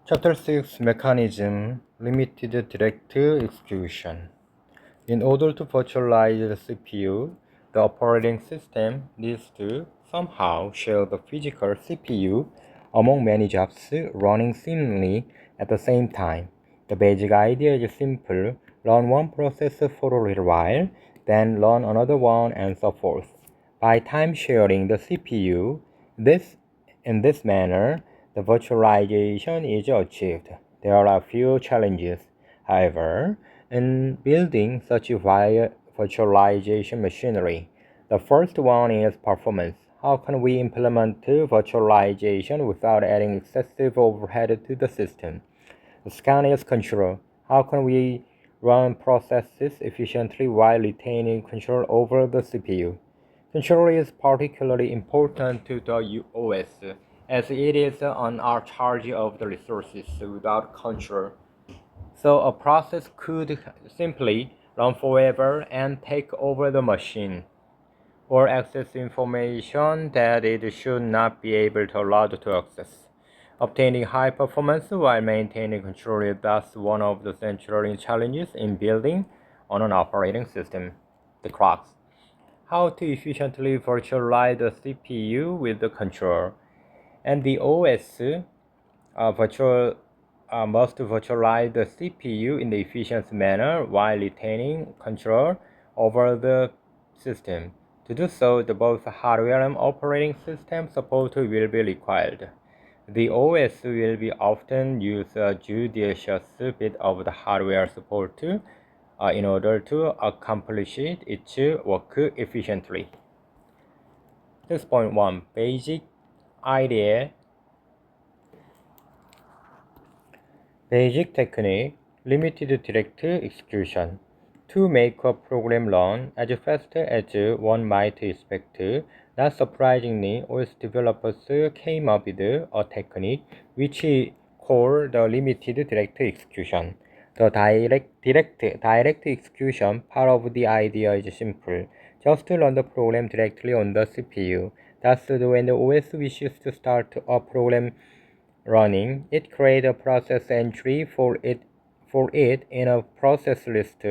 Chapter 6 Mechanism Limited Direct Execution. In order to virtualize the CPU, the operating system needs to somehow share the physical CPU among many jobs running seamlessly at the same time. The basic idea is simple: run one process for a little while, then run another one, and so forth. By time sharing the CPU, in this manner, the virtualization is achieved. There are a few challenges, however, in building such virtualization machinery. The first one is performance. How can we implement virtualization without adding excessive overhead to the system? The second is control. How can we run processes efficiently while retaining control over the CPU? Control is particularly important to the OS, as it is on our charge of the resources. Without control, so a process could simply run forever and take over the machine, or access information that it should not be able to allow to access. Obtaining high performance while maintaining control is thus one of the central challenges in building on an operating system. The crux: how to efficiently virtualize the CPU with the control, and the OS must virtualize the CPU in the efficient manner while retaining control over the system. To do so, both hardware and operating system support will be required. The OS will be often use a judicious bit of the hardware support in order to accomplish its work efficiently. 6.1 Basic idea. Basic technique: limited direct execution. To make a program run as fast as one might expect, not surprisingly, OS developers came up with a technique which is called the limited direct execution. The direct execution part of the idea is simple: just run the program directly on the CPU. Thus, when the OS wishes to start a program running, it creates a process entry for it in a process list,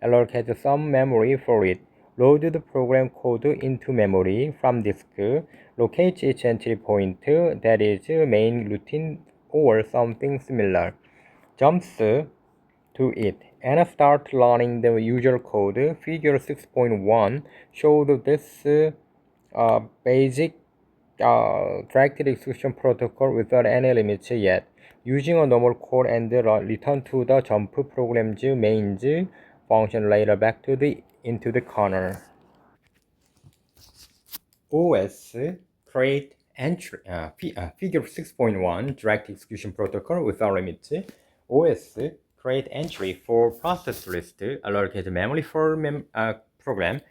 allocates some memory for it, loads the program code into memory from disk, locates each entry point, that is main routine or something similar, jumps to it, and start running the usual code. Figure 6.1 showed this basic directed execution protocol without any limits yet, using a normal code and return to the jump program's mains function later back to into the kernel. OS create entry figure 6.1 direct execution protocol without limits. OS create entry for process list, allocate memory for program,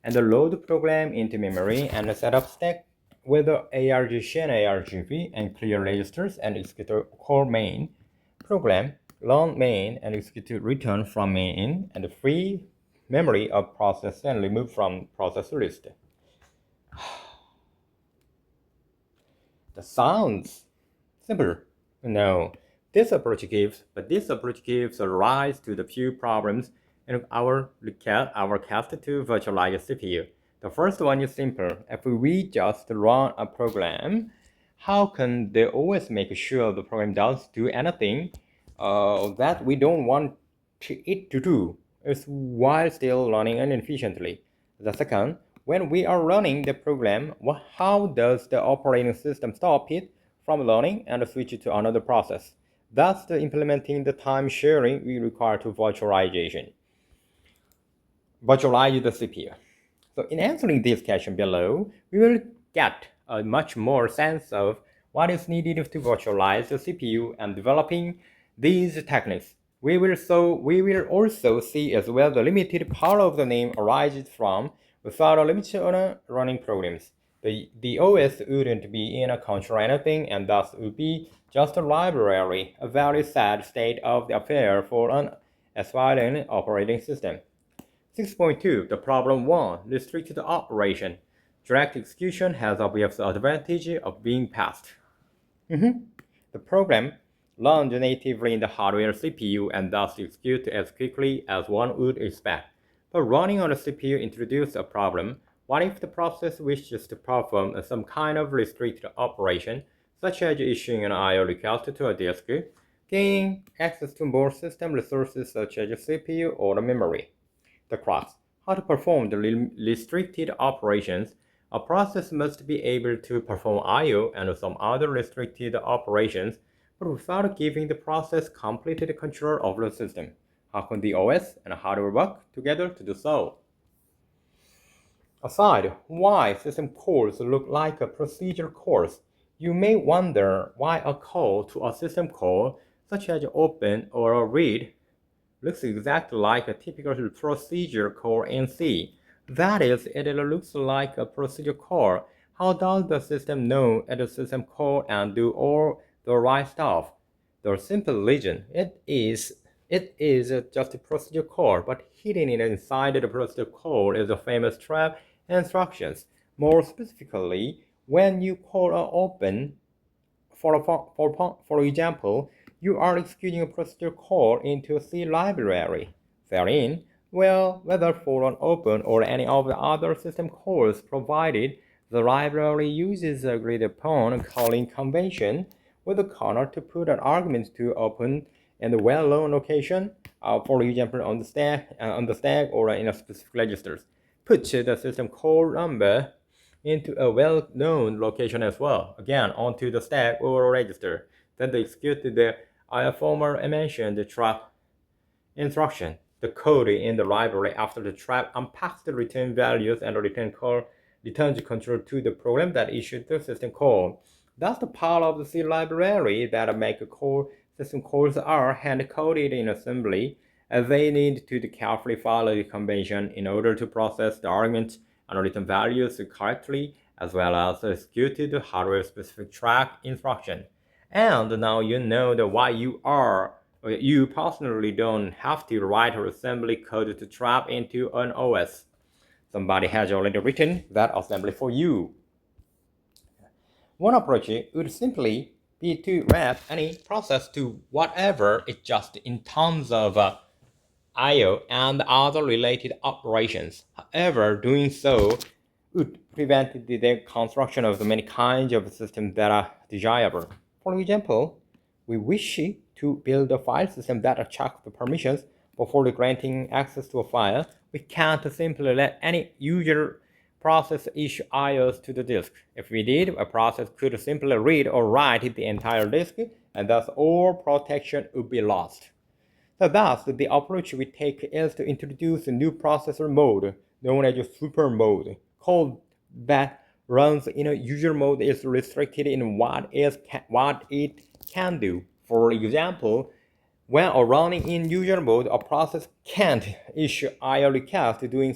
and load program into memory, and set up stack with argc and argv, and clear registers and execute core main program, run main and execute return from main, and free memory of process and remove from process list. That sounds simple. No, this approach gives rise to the few problems in our cast to virtualize CPU. The first one is simple. If we just run a program, how can the OS make sure the program does do anything that we don't want it to do while still running inefficiently? The second, when we are running the program, how does the operating system stop it from running and switch it to another process? Thus, implementing the time sharing we require to virtualize the CPU. So in answering this question below, we will get a much more sense of what is needed to virtualize the CPU, and developing these techniques. We will also see as well the limited part of the name arises from without a limit on running programs. The OS wouldn't be in a control anything, and thus would be just a library, a very sad state of the affair for an aspiring operating system. 6.2 The problem 1 Restricted operation. Direct execution has obvious advantage of being fast. The program runs natively in the hardware CPU and thus execute as quickly as one would expect. But running on a CPU introduces a problem. What if the process wishes to perform some kind of restricted operation, such as issuing an I/O request to a disk, gaining access to more system resources such as a CPU or a memory? The crux: how to perform the restricted operations. A process must be able to perform I/O and some other restricted operations, but without giving the process complete control over the system. How can the OS and hardware work together to do so? Aside, why system calls look like a procedure calls? You may wonder why a call to a system call, such as open or a read, looks exactly like a typical procedure call in C. That is, it looks like a procedure call. How does the system know it's a system call and do all the right stuff? The simple reason it is just a procedure call, but hidden inside the procedure call is the famous trap instructions. More specifically, when you call an open, for example, you are executing a procedure call into a C library. Therein, well, whether for an open or any of the other system calls provided, the library uses the agreed upon calling convention with the kernel to put an argument to open in the well-known location, for example, on the stack or in a specific register. Put the system call number into a well-known location as well, again onto the stack or register. Then they execute the former mentioned trap instruction. The code in the library after the trap unpacks the return values and returns control to the program that issued the system call. That's the part of the C library that make a call system calls are hand-coded in assembly, as they need to carefully follow the convention in order to process the arguments and return values correctly, as well as execute the hardware-specific track instruction. And now you know why you personally don't have to write assembly code to trap into an OS. Somebody has already written that assembly for you. One approach would simply be to map any process to whatever it just in terms of I/O and other related operations. However, doing so would prevent the construction of the many kinds of systems that are desirable. For example, we wish to build a file system that checks the permissions before granting access to a file. We can't simply let any user process issue I/Os to the disk. If we did, a process could simply read or write the entire disk, and thus all protection would be lost. So thus, the approach we take is to introduce a new processor mode known as a super mode. Code that runs in a user mode is restricted in what it can do. For example, when running in user mode, a process can't issue I/O request. Doing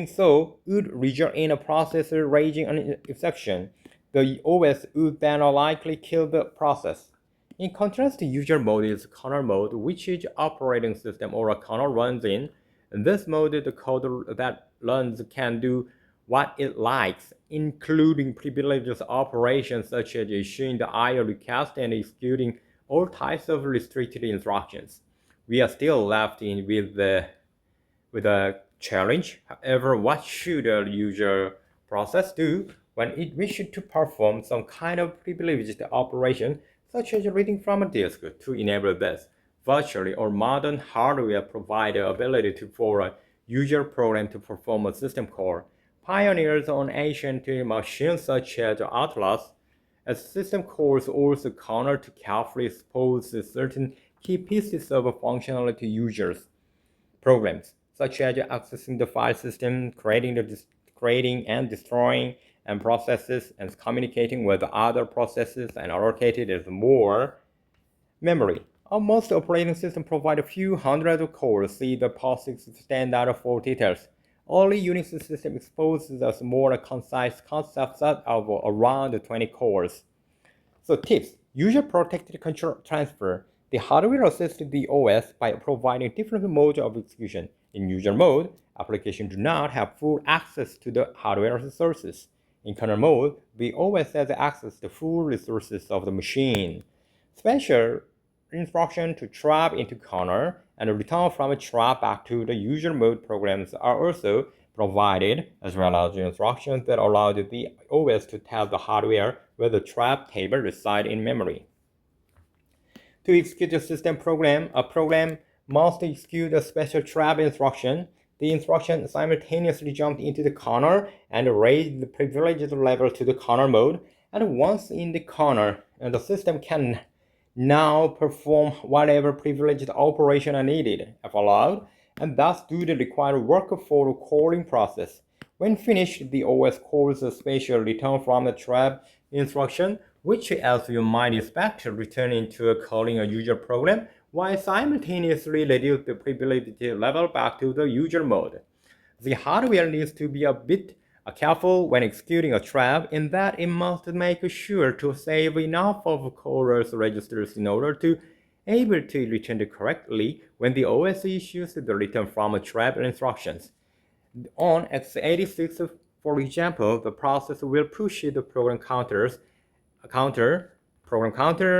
so would result in a processor raising an exception. The OS would then likely kill the process. In contrast, user mode is kernel mode, which each operating system or a kernel runs in. In this mode, the code that runs can do what it likes, including privileged operations such as issuing the I/O request and executing all types of restricted instructions. We are still left with a challenge. However, what should a user process do when it wishes to perform some kind of privileged operation, such as reading from a disk? To enable this, virtually all modern hardware provide the ability for a user program to perform a system call. Pioneers on ancient machines such as Atlas, as system calls also kernel to carefully expose certain key pieces of functionality to users' programs, such as accessing the file system, creating and destroying and processes, and communicating with other processes, and allocated as more memory. Most operating systems provide a few hundred cores. See the POSIX standard for details. Only Unix system exposes a more concise concept set of around 20 cores. So tips: user protected control transfer. The hardware assists the OS by providing different modes of execution. In user mode, applications do not have full access to the hardware resources. In kernel mode, the OS has access to full resources of the machine. Special instruction to trap into corner and return from a trap back to the usual mode programs are also provided, as well as instructions that allow the OS to tell the hardware where the trap table resides in memory. To execute a system program, a program must execute a special trap instruction. The instruction simultaneously jumps into the corner and raises the privilege level to the corner mode. And once in the corner, the system can now perform whatever privileged operation are needed, if allowed, and thus do the required work for the calling process. When finished, the OS calls a special return from the trap instruction, which, as you might expect, return into calling a user program while simultaneously reduce the privilege level back to the user mode. The hardware needs to be a bit careful when executing a trap in that it must make sure to save enough of callers registers in order to able to return correctly when the OS issues the return from a trap instructions. On x86, for example, the process will push the program counter,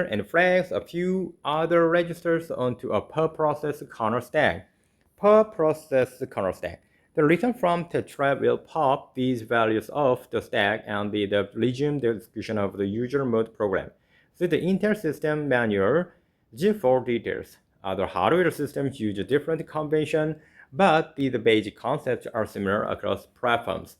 and flags a few other registers onto a per process corner stack. Per process corner stack. The return from the trap will pop these values off the stack and resume the execution of the user mode program. See the Intel system manual G for details. Other hardware systems use a different convention, but the basic concepts are similar across platforms.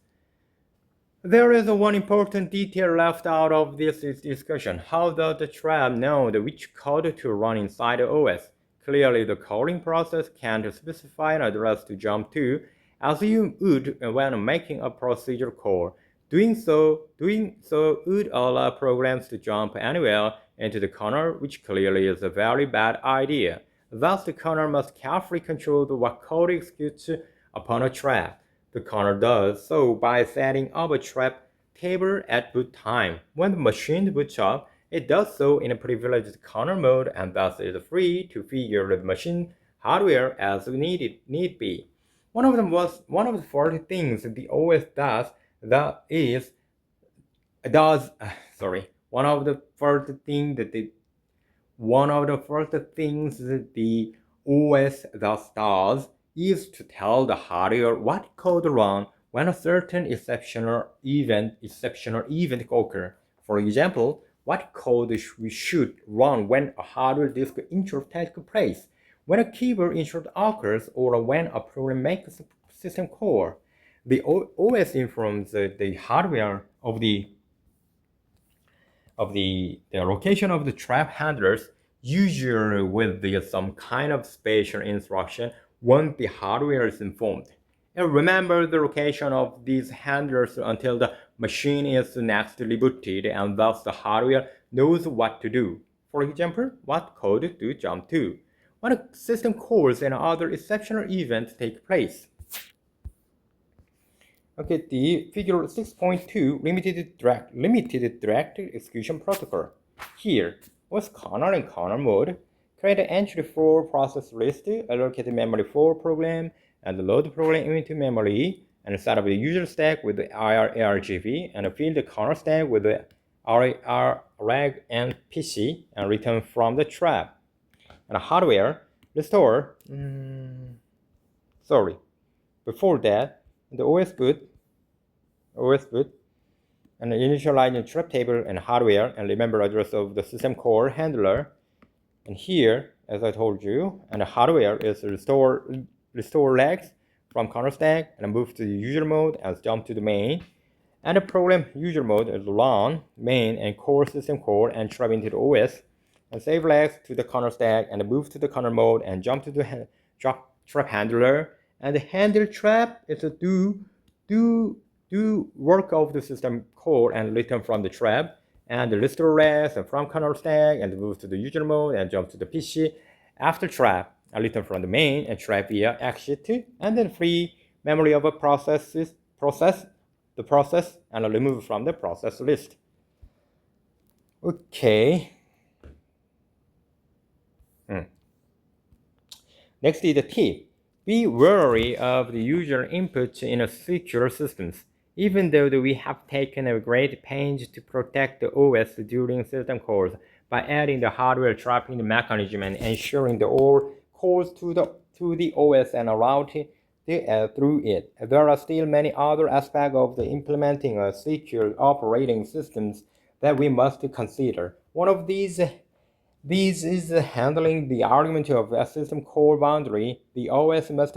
There is one important detail left out of this discussion. How does the trap know which code to run inside the OS? Clearly, the calling process can't specify an address to jump to, as you would when making a procedure call. Doing so would allow programs to jump anywhere into the kernel, which clearly is a very bad idea. Thus, the kernel must carefully control what code executes upon a trap. The kernel does so by setting up a trap table at boot time. When the machine boots up, it does so in a privileged kernel mode and thus is free to figure the machine hardware as need be. One of the first things the OS does that is does sorry one of the first thing that the one of the first things the OS thus does is to tell the hardware what code to run when a certain exceptional event occurs. For example, what code we should run when a hardware disk insert takes place, when a keyboard insert occurs, or when a program makes a system call. The OS informs the hardware of the location of the trap handlers, usually with some kind of special instruction once the hardware is informed. And remember the location of these handlers until the machine is next rebooted, and thus the hardware knows what to do. For example, what code to jump to when a system calls and other exceptional events take place. Okay, the figure 6.2 limited direct execution protocol. Here, with kernel and kernel mode, create an entry for process list, allocate memory for program, and load program into memory, and set up the user stack with the argv, and fill the kernel stack with the reg and PC, and return from the trap. And hardware restore. Before that, the OS boot, and initialize the trap table and hardware, and remember address of the system core handler. And here, as I told you, and the hardware is restore legs from kernel stack and move to the user mode and jump to the main. And the program user mode is run main and core system core and trap into the OS, and save legs to the kernel stack and move to the kernel mode and jump to the trap handler. And the handle trap is to do work of the system core and return from the trap, and restore legs and from kernel stack and move to the user mode and jump to the PC. After trap, I return from the main and trap via exit, and then free memory of a process and remove from the process list. Okay. Next is the tip. Be wary of the user input in a secure systems. Even though we have taken a great pains to protect the OS during system calls, by adding the hardware trapping mechanism and ensuring the all calls to the OS and routing through it. There are still many other aspects of the implementing a secure operating systems that we must consider. One of these is handling the argument of a system call boundary. The OS must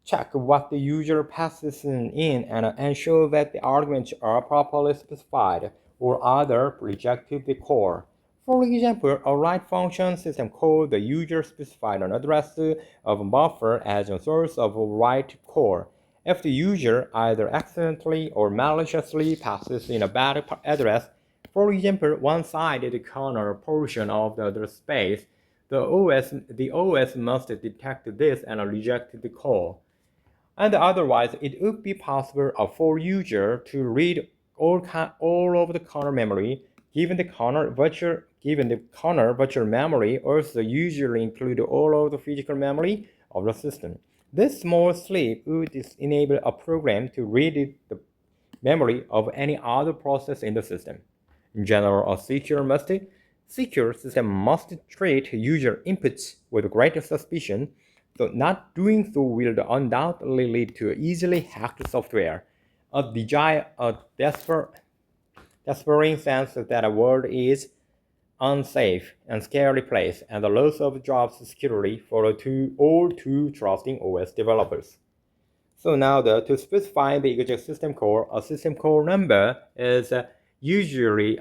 check what the user passes in and ensure that the arguments are properly specified or other rejected the call. For example, a write function system call the user specified an address of a buffer as a source of a write call. If the user either accidentally or maliciously passes in a bad address, for example, one-sided corner portion of the address space, the OS must detect this and reject the call. And otherwise, it would be possible for user to read all of the kernel memory, given the kernel virtual memory also usually include all of the physical memory of the system. This small slip would enable a program to read the memory of any other process in the system. In general, a secure system must treat user inputs with greater suspicion, so not doing so will undoubtedly lead to easily hacked software. A despairing sense that the world is unsafe and scary place, and the loss of job security for all too trusting OS developers. So now to specify the exact system call, a system call number is usually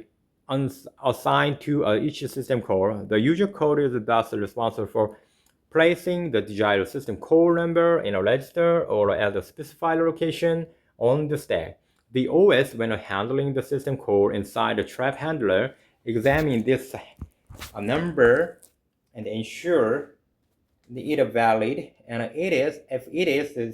assigned to each system call. The user code is thus responsible for placing the desired system call number in a register or at a specified location on the stack. The OS, when handling the system call inside the trap handler, examines this number and ensure it is valid, and if it is execute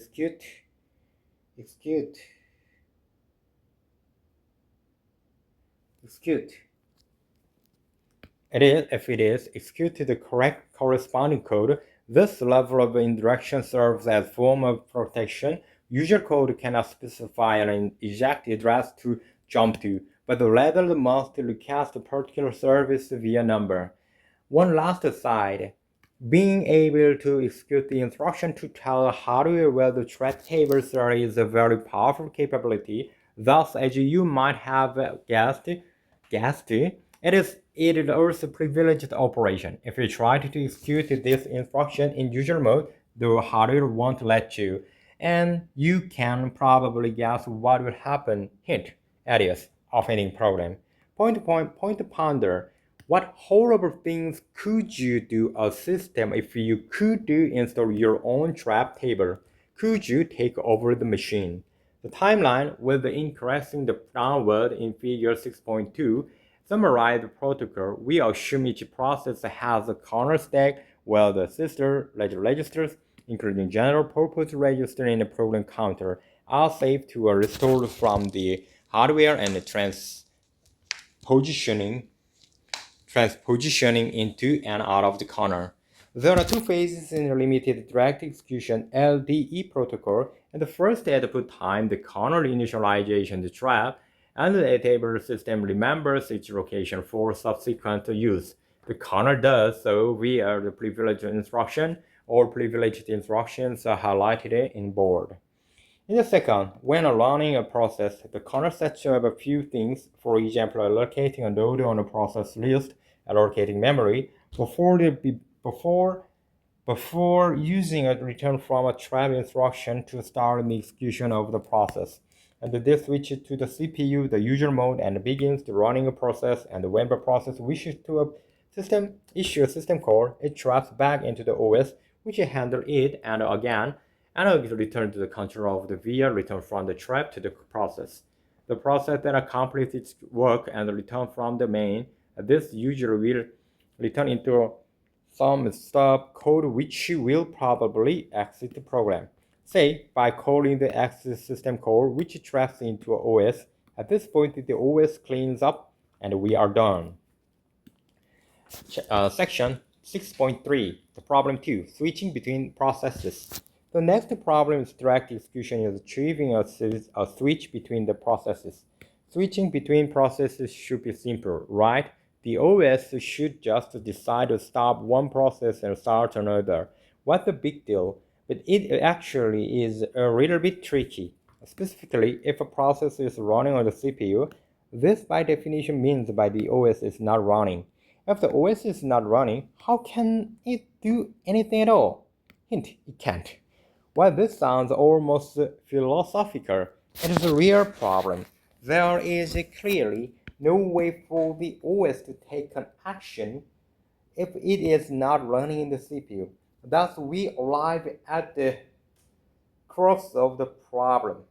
if it is executed the correct corresponding code. This level of indirection serves as a form of protection. User code cannot specify an exact address to jump to, but rather must request a particular service via number. One last aside, being able to execute the instruction to tell hardware where the trap tables are is a very powerful capability. Thus, as you might have guessed, it is also a privileged operation. If you try to execute this instruction in user mode, the hardware won't let you, and you can probably guess what will happen. Hint: alias of any program. Point to ponder. What horrible things could you do a system if you could install your own trap table? Could you take over the machine? The timeline with the increasing the downward in figure 6.2 summarize the protocol. We assume each process has a kernel stack where the sister registers, including general purpose register and the program counter, are saved to restored from the hardware and transpositioning into and out of the kernel. There are two phases in the limited direct execution LDE protocol. And the first output time, the kernel initialization the trap, and the table system remembers its location for subsequent use. The kernel does so via the privileged instruction or privileged instructions are highlighted in bold. In the second, when running a process, the kernel sets up a few things, for example, allocating a node on a process list, allocating memory, before using a return from a trap instruction to start the execution of the process. And this switches to the CPU, the user mode, and begins the running a process, and when the process wishes to issue a system call, it traps back into the OS, which handles it, and again, analog return to the control of the via return from the trap to the process. The process that completes its work and return from the main, this usually will return into some stub code which will probably exit the program. Say, by calling the exit system call which traps into OS. At this point, the OS cleans up and we are done. Section 6.3, the problem 2, switching between processes. The next problem is direct execution is achieving a switch between the processes. Switching between processes should be simple, right? the OS should just decide to stop one process and start another. What's the big deal? But it actually is a little bit tricky. Specifically, if a process is running on the CPU, this by definition means by the OS is not running. If the OS is not running, how can it do anything at all? Hint, it can't. While this sounds almost philosophical, it is a real problem. There is clearly no way for the OS to take an action if it is not running in the CPU. Thus, we arrive at the crux of the problem.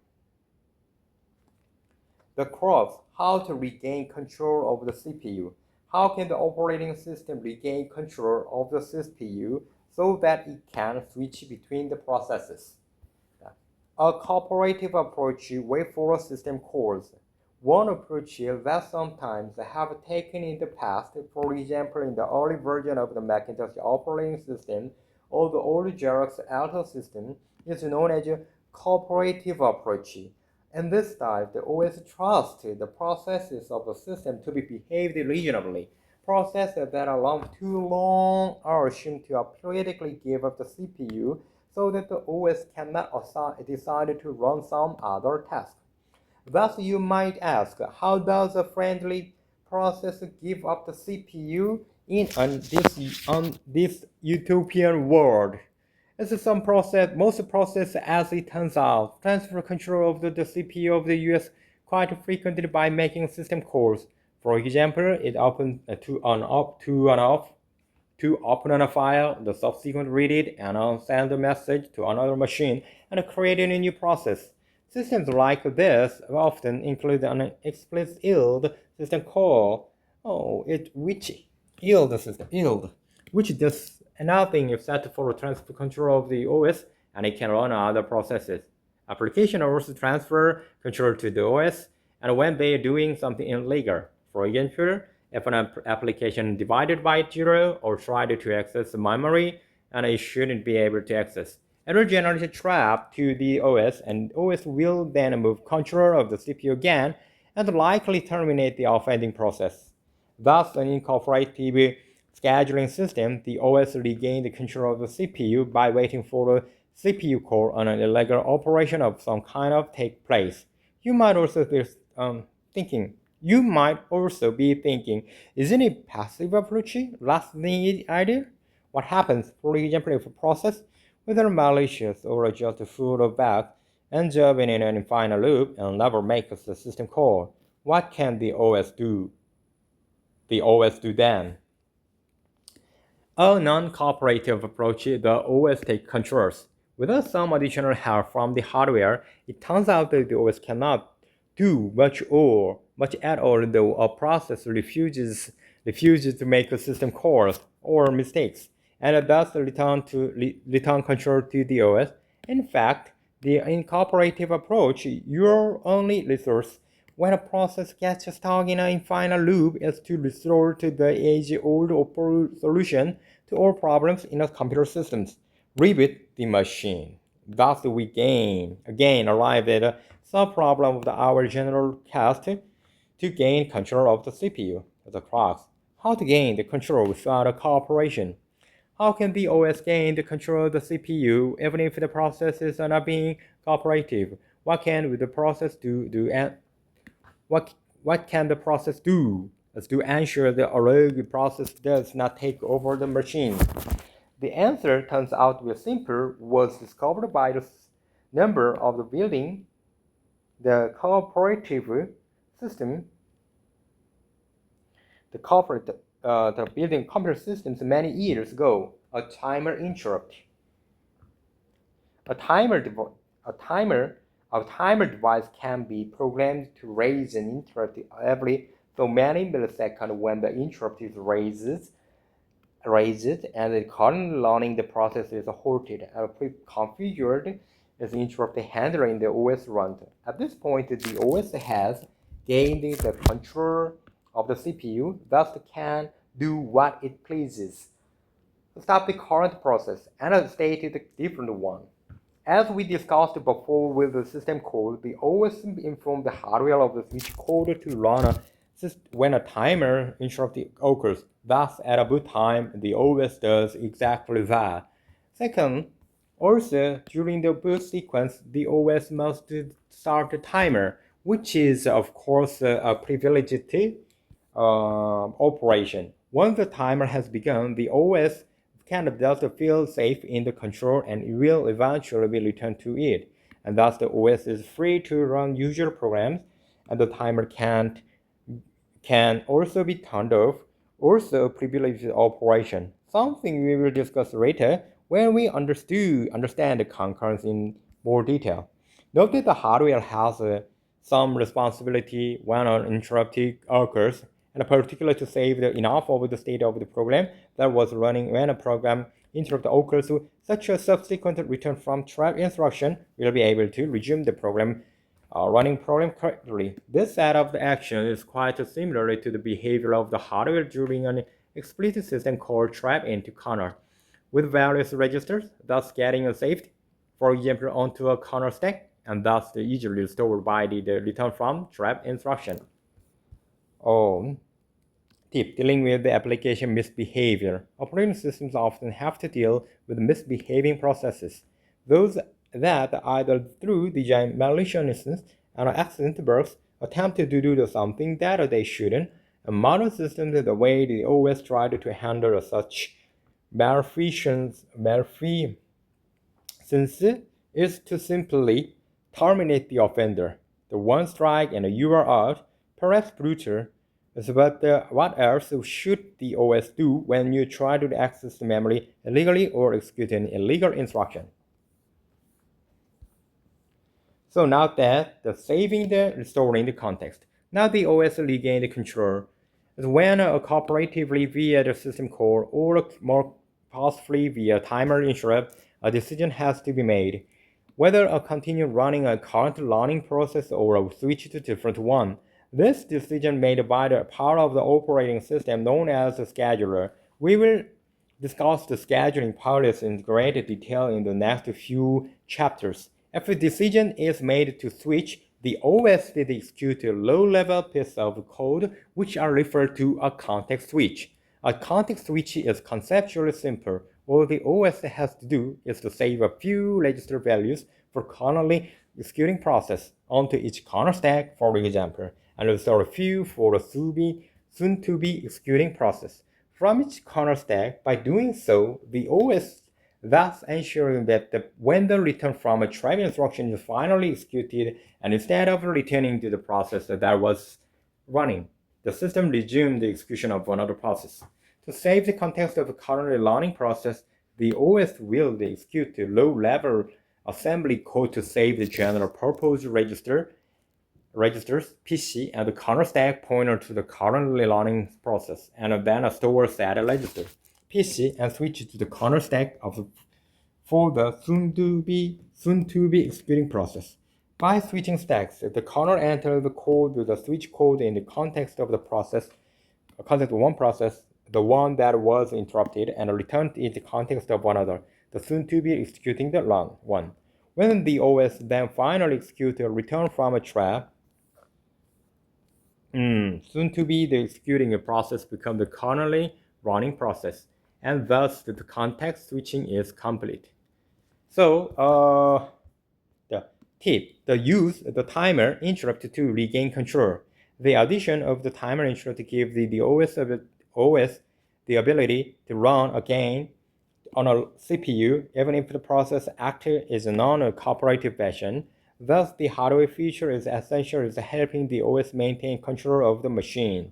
The crux, how to regain control of the CPU. How can the operating system regain control of the CPU so that it can switch between the processes? A cooperative approach way for a system calls. One approach that sometimes have taken in the past, for example in the early version of the Macintosh operating system or the old Xerox Alta system, is known as a cooperative approach. In this style, the OS trusts the processes of the system to be behaved reasonably. Processes that allow too long are assumed to periodically give up the CPU so that the OS cannot decide to run some other task. Thus, you might ask, how does a friendly process give up the CPU in this utopian world? It's most process, as it turns out, transfer control of the CPU of the US quite frequently by making system calls. For example, it opens to open a file, the subsequent read it, and send a message to another machine, and create a new process. Systems like this often include an explicit yield system call, which does nothing except for transfer control of the OS, and it can run other processes. Application also transfer control to the OS, and when they are doing something illegal. For example, if an application divided by 0 or tried to access memory, and it shouldn't be able to access, it will generate a trap to the OS, and OS will then move control of the CPU again and likely terminate the offending process. Thus, in cooperative scheduling system, the OS regained control of the CPU by waiting for the CPU call on an illegal operation of some kind of take place. You might also be thinking, isn't a passive approach less than ideal? What happens, for example, if a process, whether malicious or just full of bugs, ends up in an infinite loop and never makes the system call? What can the OS do? The OS do then? A non-cooperative approach, the OS takes controls. Without some additional help from the hardware, it turns out that the OS cannot do much at all, though a process refuses to make a system calls or mistakes, and thus return control to the OS. In fact, the incooperative approach, your only resource when a process gets stuck in an infinite loop is to resort to the age-old solution to all problems in a computer systems: reboot the machine. Thus, we again arrive at a sub-problem of our general quest to gain control of the CPU, the crux. How to gain the control without a cooperation? How can the OS gain the control of the CPU even if the processes are not being cooperative? What can the process do and what can the process do as to ensure the rogue process does not take over the machine? The answer turns out to be simple, was discovered by the number of the building the cooperative system, the building computer systems many years ago. A timer interrupt. A timer device can be programmed to raise an interrupt every so many milliseconds. When the interrupt is raised and the current learning the process is halted and pre-configured as interrupt handler in the OS runtime. At this point, the OS has gained the control of the CPU, thus can do what it pleases. Stop the current process and state a different one. As we discussed before with the system call, the OS informs the hardware of the switch code to run a when a timer interrupt occurs. Thus, at a boot time, the OS does exactly that. Second, also during the boot sequence, the OS must start a timer, which is of course a privileged operation. Once the timer has begun, the OS can just feel safe in the control and it will eventually be returned to it. And thus the OS is free to run usual programs and the timer can also be turned off, also a privileged operation, something we will discuss later when we understand the concurrence in more detail. Note that the hardware has some responsibility when an interrupt occurs, and particularly to save enough of the state of the program that was running when a program interrupt occurs, such a subsequent return from trap instruction will be able to resume the program running program correctly. This set of action is quite similar to the behavior of the hardware during an explicit system called trap into corner, with various registers, thus getting a saved, for example, onto a corner stack, and thus easily stored by the return from trap instruction. Oh, tip dealing with the application misbehavior. Operating systems often have to deal with misbehaving processes. Those that either through design maliciousness and accident bugs attempt to do something that they shouldn't, and modern systems the way they always try to handle such malfeasance is to simply terminate the offender. The one strike and you are out, perhaps brutal, but what else should the OS do when you try to access the memory illegally or execute an illegal instruction? So now that the saving the restoring the context, now the OS regained control. When cooperatively via the system call or more possibly via timer interrupt, a decision has to be made. Whether I continue running a current learning process or switch to a different one. This decision made by the part of the operating system known as the scheduler. We will discuss the scheduling policy in great detail in the next few chapters. If a decision is made to switch, the OS will execute a low-level piece of code which are referred to a context switch. A context switch is conceptually simple. All the OS has to do is to save a few register values for currently executing process onto each corner stack, for example, and restore a few for the soon-to-be executing process from each corner stack. By doing so, the OS thus ensuring that when the return from a trap instruction is finally executed, and instead of returning to the process that was running, the system resumed the execution of another process. To save the context of the currently learning process, the OS will execute the low-level assembly code to save the general purpose registers PC and the corner stack pointer to the currently learning process, and then store set register PC and switch to the corner stack for the soon-to-be executing process. By switching stacks, the kernel enters the switch code in the context of the process, context of one process, the one that was interrupted, and returned in the context of another, the soon-to-be executing the run one. When the OS then finally executes a return from a trap, soon-to-be the executing process becomes the kernelly running process, and thus the context switching is complete. So, the tip, use the timer interrupt to regain control. The addition of the timer interrupt gives the OS the ability to run again on a CPU even if the process actor is a non-cooperative fashion. Thus, the hardware feature is essential in helping the OS maintain control of the machine.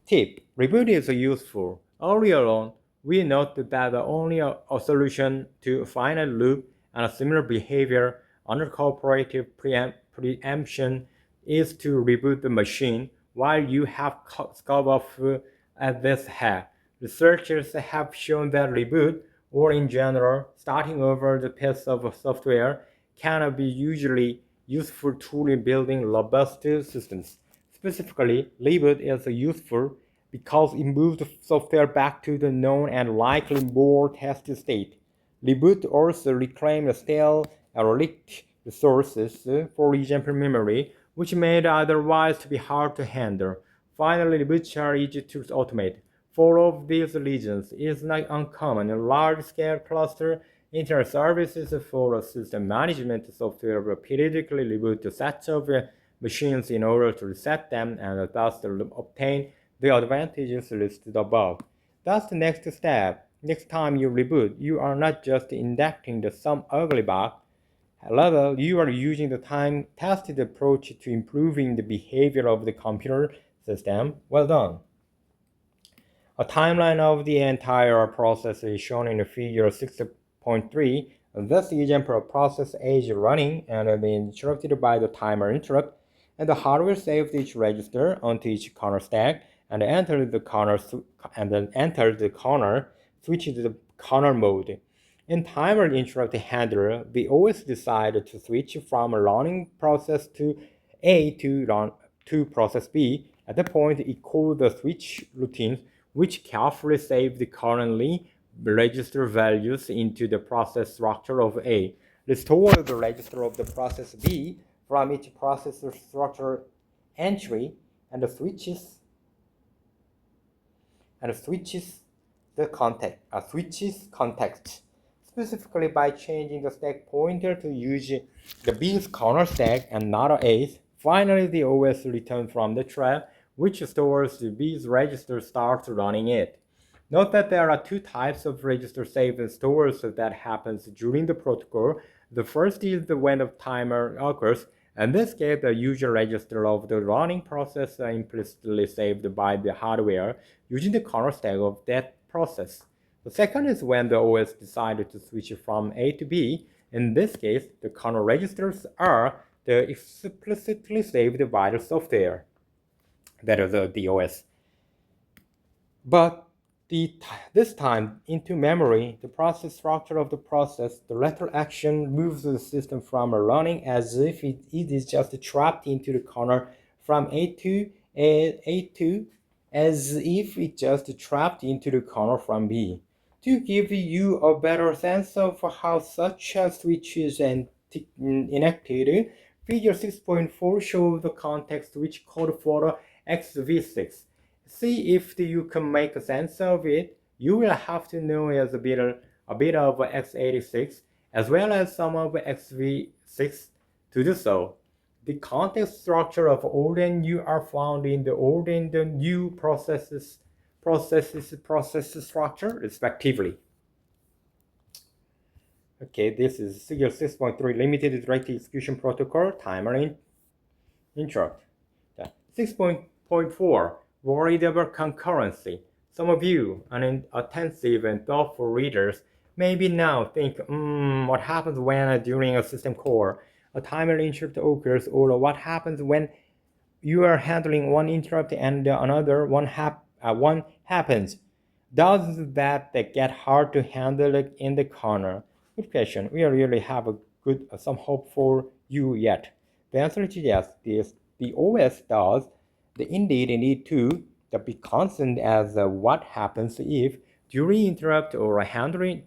Tip: reboot is useful. Earlier on, we noted that the only solution to finite loop and a similar behavior under cooperative preemption is to reboot the machine while you have scope of at this head. Researchers have shown that reboot, or in general, starting over the piece of software, can be usually useful tool in building robust systems. Specifically, reboot is useful because it moves the software back to the known and likely more tested state. Reboot also reclaims stale or leaked resources, for example memory, which may otherwise be hard to handle. Finally, reboots are easy to automate. For all of these reasons, it is not uncommon in large-scale cluster internet services for a system management software will periodically reboot sets of machines in order to reset them and thus obtain the advantages listed above. That's the next step. Next time you reboot, you are not just inducting some ugly bug level, you are using the time-tested approach to improving the behavior of the computer system. Well done. A timeline of the entire process is shown in figure 6.3. This example of process A is running and being interrupted by the timer interrupt, and the hardware saves each register onto each corner stack and enters the corner switches to the corner mode. In timer interrupt handler, the OS decided to switch from a running process to A to process B. At that point, it called the switch routines, which carefully save the currently register values into the process structure of A, restore the register of the process B from each processor structure entry, and switches context, specifically by changing the stack pointer to use the B's corner stack and not A's. Finally, the OS returns from the trap, which stores the B's register starts running it. Note that there are two types of register save and stores that happens during the protocol. The first is when the timer occurs. In this case, the user register of the running process are implicitly saved by the hardware using the corner stack of that process. The second is when the OS decided to switch from A to B. In this case, the kernel registers are the explicitly saved by the software, that is the OS. But this time, into memory, the process structure of the process, the lateral action moves the system from running as if it is just trapped into the corner from A2 as if it just trapped into the corner from B. To give you a better sense of how such a switch is enacted, figure 6.4 shows the context switch code for XV6. See if you can make sense of it. You will have to know a bit of x86 as well as some of XV6 to do so. The context structure of old and new are found in the old and the new process structure, respectively. Okay, this is figure 6.3, limited direct execution protocol, timer interrupt. 6.4, worried about concurrency. Some of you, attentive and thoughtful readers, maybe now think, what happens when during a system call a timer interrupt occurs, or what happens when you are handling one interrupt and another one happens? Does that get hard to handle in the corner? Good question. We really have some hope for you yet. The answer is yes. The OS does indeed need to be constant as what happens if during interrupt or handling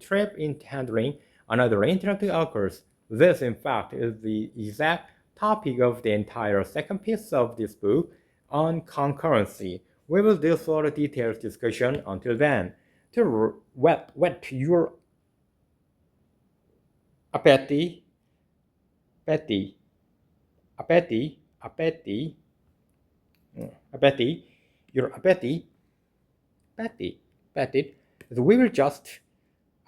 another interrupt occurs. This, in fact, is the exact topic of the entire second piece of this book on concurrency. We will do further detailed discussion until then. To whet your appetite, we will just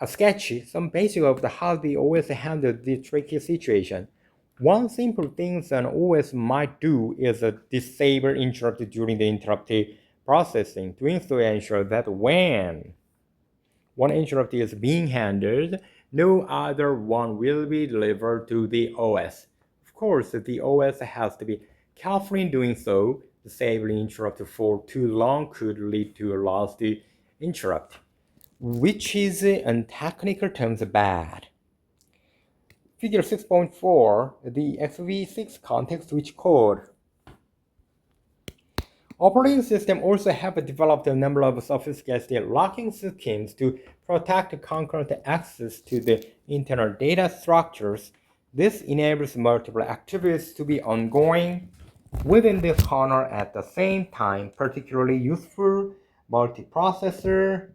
sketch some basic of how the OS handled the tricky situation. One simple thing an OS might do is disable interrupt during the interrupt processing. Doing so ensures that when one interrupt is being handled, no other one will be delivered to the OS. Of course, the OS has to be careful in doing so. Disabling interrupt for too long could lead to a lost interrupt, which is in technical terms bad. Figure 6.4, the XV6 context switch code. Operating systems also have developed a number of sophisticated locking schemes to protect concurrent access to the internal data structures. This enables multiple activities to be ongoing within this corner at the same time. Particularly useful multiprocessor,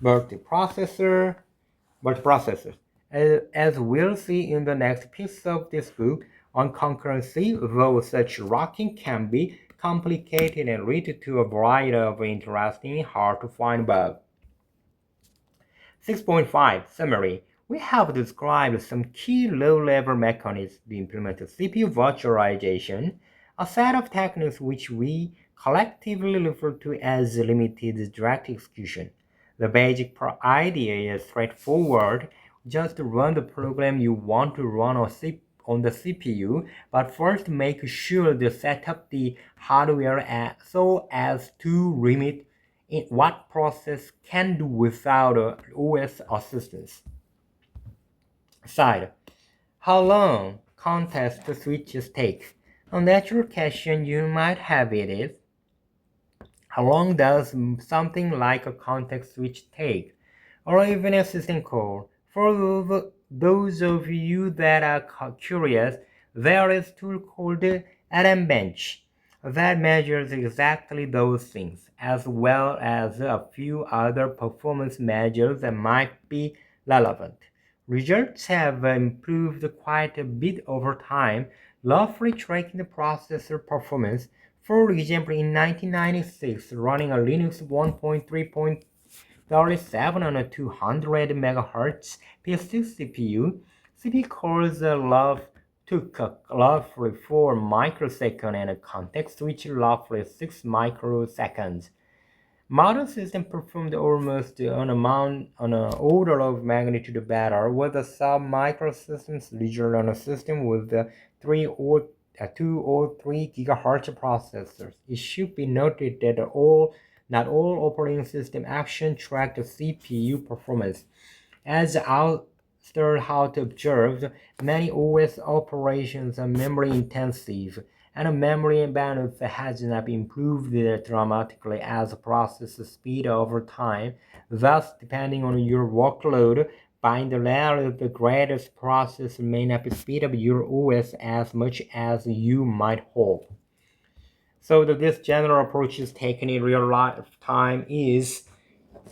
multiprocessor, multiprocessors. As we'll see in the next piece of this book on concurrency, though such locking can be complicated and lead to a variety of interesting, hard to find bugs. 6.5 Summary. We have described some key low-level mechanisms to implement CPU virtualization, a set of techniques which we collectively refer to as limited direct execution. The basic idea is straightforward. Just run the program you want to run on the CPU, but first make sure to set up the hardware so as to limit what process can do without OS assistance. Side. How long context switches take? A natural question you might have it is, how long does something like a context switch take? Or even a system call? For those of you that are curious, there is a tool called Adam Bench that measures exactly those things, as well as a few other performance measures that might be relevant. Results have improved quite a bit over time, roughly tracking the processor performance. For example, in 1996, running a Linux 1.3.37 on a 200 MHz PS2 CPU cores took roughly 4 microseconds and a context switch roughly 6 microseconds. Modern systems performed almost on an order of magnitude better with the sub-microsystems usually on a system with the 2 or 3 gigahertz processors. It should be noted that not all operating system action track the CPU performance. As Auster Hout observed, many OS operations are memory intensive, and memory bandwidth has not improved dramatically as process speed over time. Thus, depending on your workload, by the latter, the greatest process may not speed up your OS as much as you might hope. So this general approach is taken in real life time is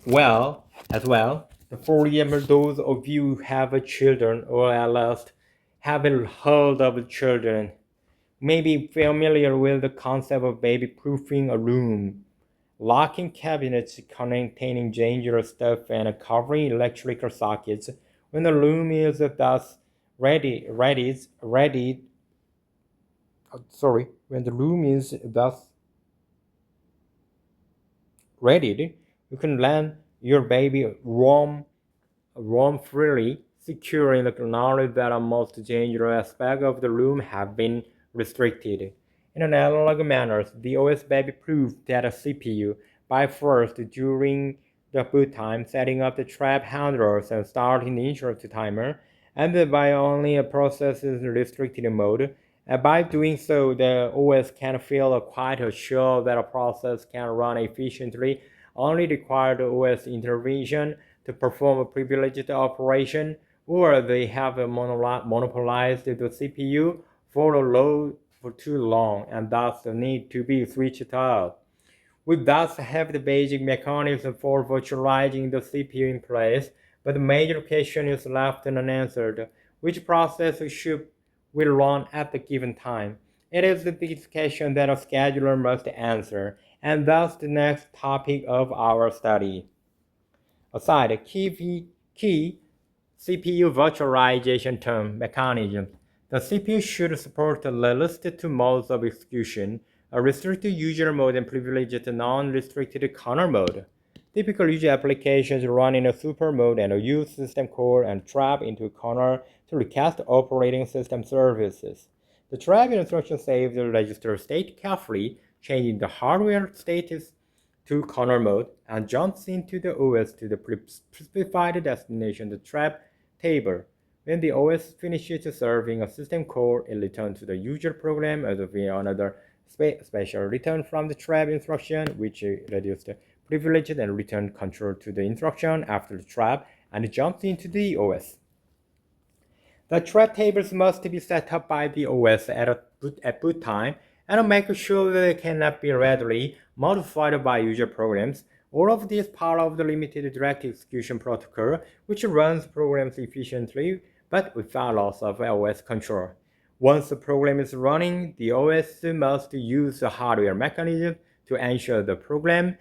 as well. For example, those of you who have children or at least haven't heard of children may be familiar with the concept of baby-proofing a room, locking cabinets containing dangerous stuff and covering electrical sockets when the room is thus when the room is thus readied, you can let your baby roam freely, securing the knowledge that the most dangerous aspects of the room have been restricted. In an analog manner, the OS baby proved that a CPU, by first during the boot time setting up the trap handlers and starting the interrupt timer, and then by only a process's restricted mode. And by doing so, the OS can feel quite sure that a process can run efficiently, only require the OS intervention to perform a privileged operation, or they have monopolized the CPU for too long and thus need to be switched out. We thus have the basic mechanism for virtualizing the CPU in place, but the major question is left unanswered. Which process will run at the given time? It is this question that a scheduler must answer, and thus the next topic of our study. Aside, key CPU virtualization term mechanism. The CPU should support the listed two modes of execution, a restricted user mode and privileged non-restricted kernel mode. Typical user applications run in a super mode and use system core and trap into kernel to request operating system services. The trap instruction saves the register state carefully, changing the hardware status to kernel mode and jumps into the OS to the specified destination, the trap table. When the OS finishes serving a system call, it returns to the user program as another special return from the trap instruction, which reduces the privilege and return control to the instruction after the trap and jumps into the OS. The thread tables must be set up by the OS at boot time and make sure they cannot be readily modified by user programs. All of this part of the limited direct execution protocol, which runs programs efficiently but without loss of OS control. Once the program is running, the OS must use the hardware mechanism to ensure the program,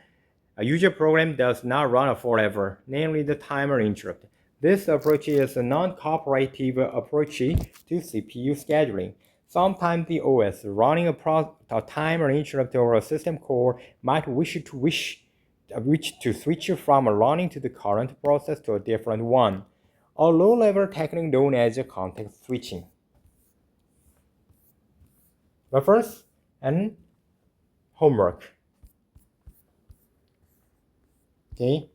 a user program, does not run forever, namely the timer interrupt. This approach is a non-cooperative approach to CPU scheduling. Sometimes the OS running a timer interrupt or a system call might wish to switch from running to the current process to a different one, a low-level technique known as context switching. Reference and homework. Okay.